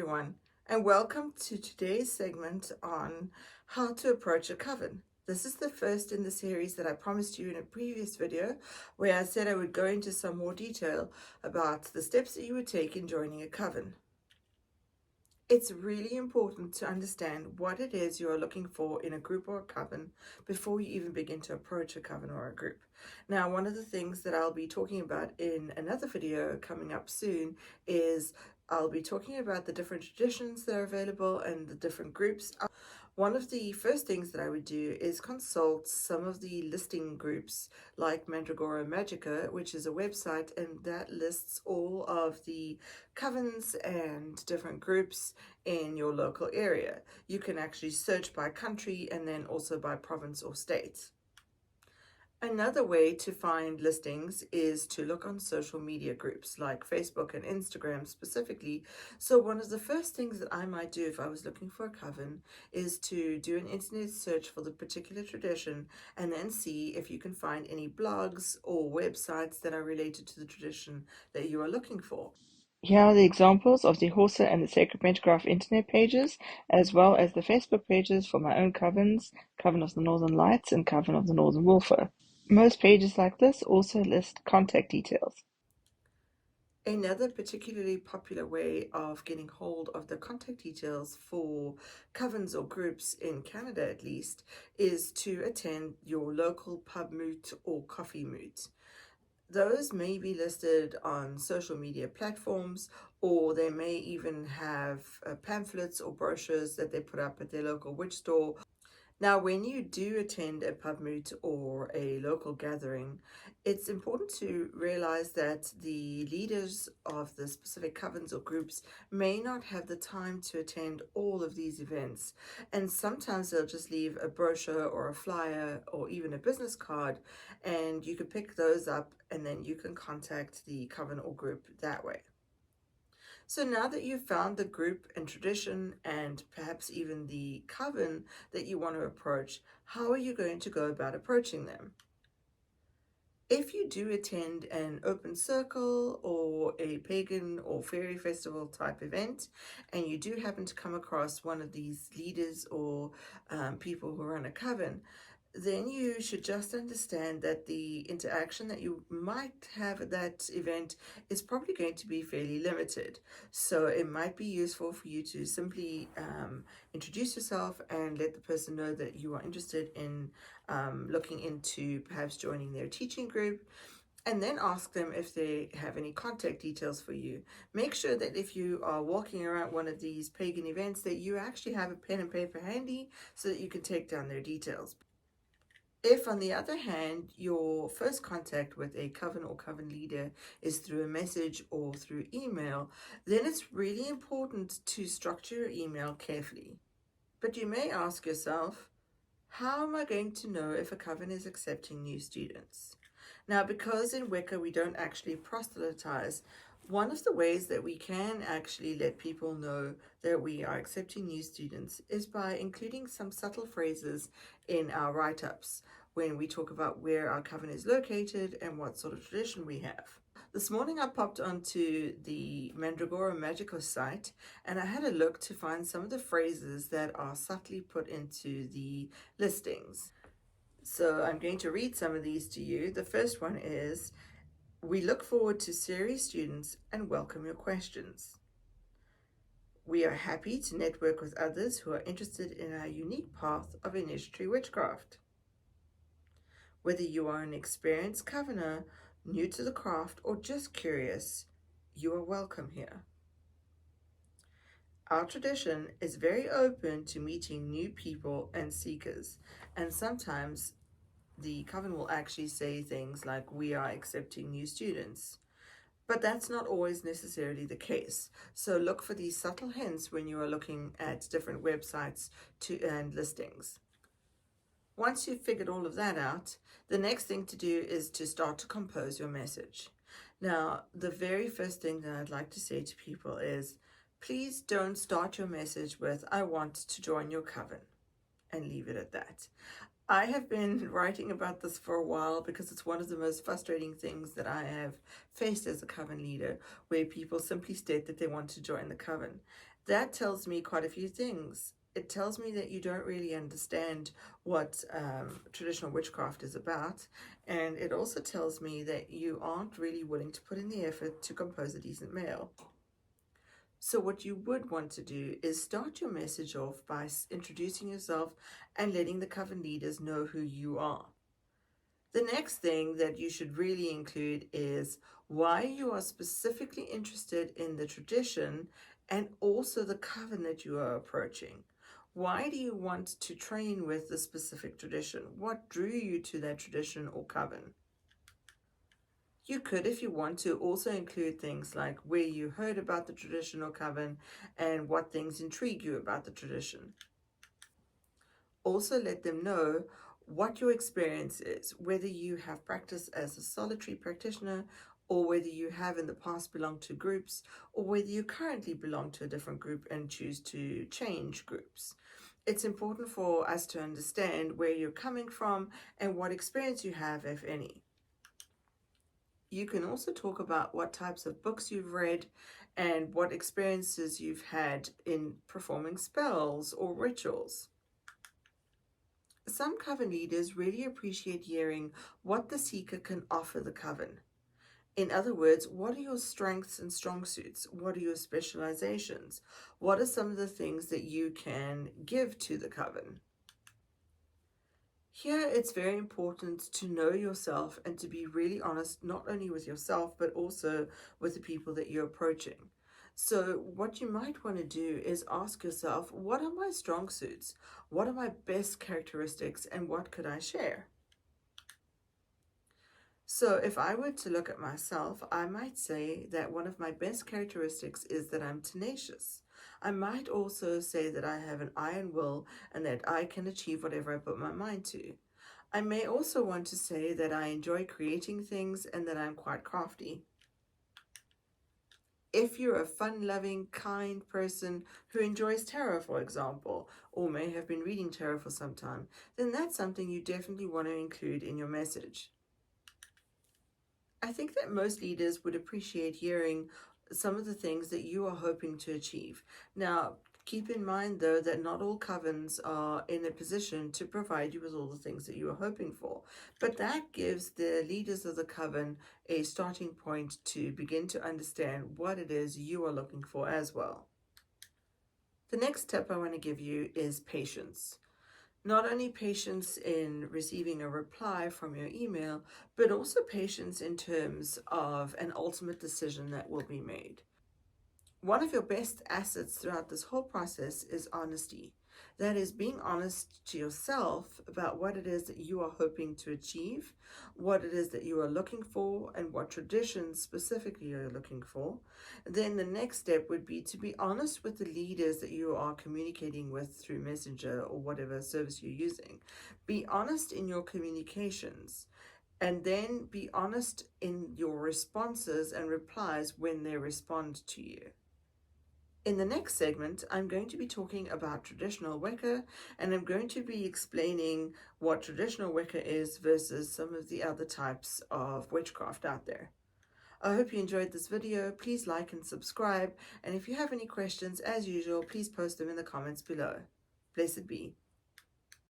everyone, and welcome to today's segment on how to approach a coven. This is the first in the series that I promised you in a previous video, where I said I would go into some more detail about the steps that you would take in joining a coven. It's really important to understand what it is you are looking for in a group or a coven before you even begin to approach a coven or a group. Now, one of the things that I'll be talking about in another video coming up soon is I'll be talking about the different traditions that are available and the different groups. One of the first things that I would do is consult some of the listing groups like Mandragora Magica, which is a website, and that lists all of the covens and different groups in your local area. You can actually search by country and then also by province or state. Another way to find listings is to look on social media groups like Facebook and Instagram specifically. So one of the first things that I might do if I was looking for a coven is to do an internet search for the particular tradition and then see if you can find any blogs or websites that are related to the tradition that you are looking for. Here are the examples of the Horsa and the Sacred Pentagraph internet pages, as well as the Facebook pages for my own covens, Coven of the Northern Lights and Coven of the Northern Wolfa. Most pages like this also list contact details. Another particularly popular way of getting hold of the contact details for covens or groups in Canada at least is to attend your local pub moot or coffee moot. Those may be listed on social media platforms, or they may even have pamphlets or brochures that they put up at their local witch store. Now, when you do attend a pub moot or a local gathering, it's important to realize that the leaders of the specific covens or groups may not have the time to attend all of these events. And sometimes they'll just leave a brochure or a flyer or even a business card, and you can pick those up and then you can contact the coven or group that way. So now that you've found the group and tradition and perhaps even the coven that you want to approach, how are you going to go about approaching them? If you do attend an open circle or a pagan or fairy festival type event, and you do happen to come across one of these leaders or people who run a coven, then you should just understand that the interaction that you might have at that event is probably going to be fairly limited. So it might be useful for you to simply introduce yourself and let the person know that you are interested in looking into perhaps joining their teaching group, and then ask them if they have any contact details for you. Make sure that if you are walking around one of these pagan events that you actually have a pen and paper handy so that you can take down their details. If, on the other hand, your first contact with a coven or coven leader is through a message or through email, then it's really important to structure your email carefully. But you may ask yourself, how am I going to know if a coven is accepting new students? Now, because in Wicca we don't actually proselytize, one of the ways that we can actually let people know that we are accepting new students is by including some subtle phrases in our write-ups when we talk about where our coven is located and what sort of tradition we have. This morning I popped onto the Mandragora Magica site and I had a look to find some of the phrases that are subtly put into the listings. So I'm going to read some of these to you. The first one is, we look forward to serious students and welcome your questions. We are happy to network with others who are interested in our unique path of initiatory witchcraft. Whether you are an experienced covener, new to the craft, or just curious, you are welcome here. Our tradition is very open to meeting new people and seekers, and sometimes the coven will actually say things like, we are accepting new students. But that's not always necessarily the case. So look for these subtle hints when you are looking at different websites and listings. Once you've figured all of that out, the next thing to do is to start to compose your message. Now, the very first thing that I'd like to say to people is, please don't start your message with, I want to join your coven, and leave it at that. I have been writing about this for a while because it's one of the most frustrating things that I have faced as a coven leader, where people simply state that they want to join the coven. That tells me quite a few things. It tells me that you don't really understand what traditional witchcraft is about, and it also tells me that you aren't really willing to put in the effort to compose a decent mail. So what you would want to do is start your message off by introducing yourself and letting the coven leaders know who you are. The next thing that you should really include is why you are specifically interested in the tradition and also the coven that you are approaching. Why do you want to train with the specific tradition? What drew you to that tradition or coven? You could, if you want to, also include things like where you heard about the tradition or coven and what things intrigue you about the tradition. Also let them know what your experience is, whether you have practiced as a solitary practitioner or whether you have in the past belonged to groups or whether you currently belong to a different group and choose to change groups. It's important for us to understand where you're coming from and what experience you have, if any. You can also talk about what types of books you've read and what experiences you've had in performing spells or rituals. Some coven leaders really appreciate hearing what the seeker can offer the coven. In other words, what are your strengths and strong suits? What are your specializations? What are some of the things that you can give to the coven? Here, it's very important to know yourself and to be really honest, not only with yourself, but also with the people that you're approaching. So what you might want to do is ask yourself, what are my strong suits? What are my best characteristics and what could I share? So if I were to look at myself, I might say that one of my best characteristics is that I'm tenacious. I might also say that I have an iron will and that I can achieve whatever I put my mind to. I may also want to say that I enjoy creating things and that I'm quite crafty. If you're a fun-loving, kind person who enjoys tarot, for example, or may have been reading tarot for some time, then that's something you definitely want to include in your message. I think that most leaders would appreciate hearing some of the things that you are hoping to achieve. Now, keep in mind, though, that not all covens are in a position to provide you with all the things that you are hoping for. But that gives the leaders of the coven a starting point to begin to understand what it is you are looking for as well. The next tip I want to give you is patience. Not only patience in receiving a reply from your email, but also patience in terms of an ultimate decision that will be made. One of your best assets throughout this whole process is honesty. That is being honest to yourself about what it is that you are hoping to achieve, what it is that you are looking for, and what traditions specifically you're looking for. Then the next step would be to be honest with the leaders that you are communicating with through Messenger or whatever service you're using. Be honest in your communications. And then be honest in your responses and replies when they respond to you. In the next segment, I'm going to be talking about traditional Wicca, and I'm going to be explaining what traditional Wicca is versus some of the other types of witchcraft out there. I hope you enjoyed this video. Please like and subscribe, and if you have any questions, as usual, please post them in the comments below. Blessed be.